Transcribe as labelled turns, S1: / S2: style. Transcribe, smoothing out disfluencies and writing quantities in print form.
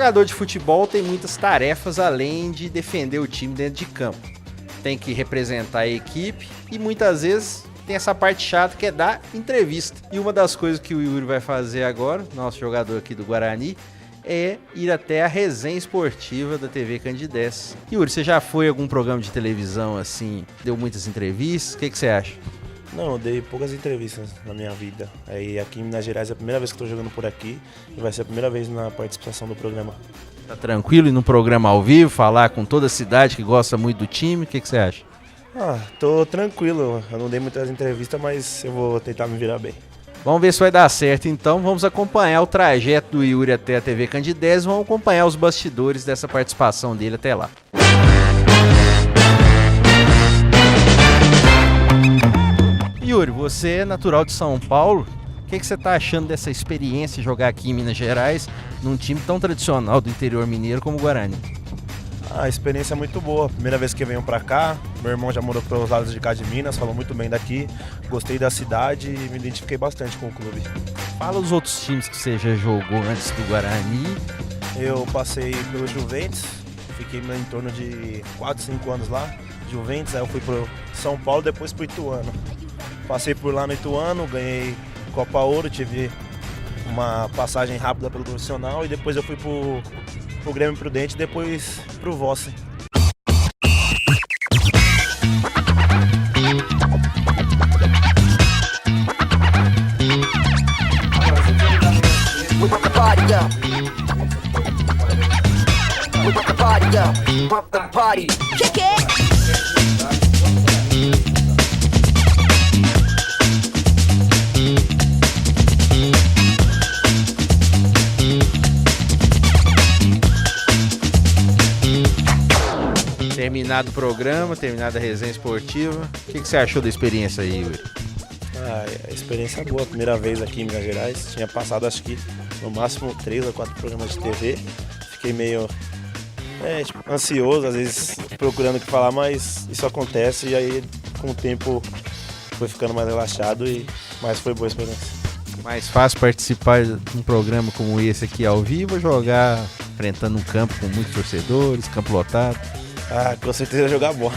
S1: jogador de futebol tem muitas tarefas além de defender o time dentro de campo. Tem que representar a equipe e muitas vezes tem essa parte chata que é dar entrevista. E uma das coisas que o Yuri vai fazer agora, nosso jogador aqui do Guarani, é ir até a resenha esportiva da TV Candidez. Yuri, você já foi a algum programa de televisão assim, deu muitas entrevistas? O que você acha?
S2: Não, eu dei poucas entrevistas na minha vida. Aí aqui em Minas Gerais é a primeira vez que estou jogando por aqui e vai ser a primeira vez na participação do programa.
S1: Tá tranquilo ir num programa ao vivo, falar com toda a cidade que gosta muito do time? O que você acha?
S2: Tô tranquilo. Eu não dei muitas entrevistas, mas eu vou tentar me virar bem.
S1: Vamos ver se vai dar certo, então. Vamos acompanhar o trajeto do Yuri até a TV Candidez. Vamos acompanhar os bastidores dessa participação dele até lá. Yuri, você é natural de São Paulo. O que você está achando dessa experiência de jogar aqui em Minas Gerais, num time tão tradicional do interior mineiro como o Guarani?
S2: A experiência é muito boa. Primeira vez que eu venho pra cá, meu irmão já morou pelos lados de cá de Minas, falou muito bem daqui. Gostei da cidade e me identifiquei bastante com o clube.
S1: Fala os outros times que você já jogou antes do Guarani.
S2: Eu passei pelo Juventus, fiquei em torno de 4, 5 anos lá. Juventus, aí eu fui pro São Paulo, depois pro Ituano. Passei por lá no Ituano, ganhei Copa Ouro, tive uma passagem rápida pelo profissional e depois eu fui pro Grêmio Prudente e depois pro Vossen.
S1: Terminado o programa, terminada a resenha esportiva, o que você achou da experiência aí, Yuri?
S2: A experiência é boa, primeira vez aqui em Minas Gerais. Tinha passado acho que no máximo 3 ou 4 programas de TV. Fiquei meio ansioso, às vezes procurando o que falar, mas isso acontece e aí com o tempo foi ficando mais relaxado, mas foi boa a experiência.
S1: Mais fácil participar de um programa como esse aqui ao vivo ou jogar enfrentando um campo com muitos torcedores, campo lotado?
S2: Com certeza jogar bola.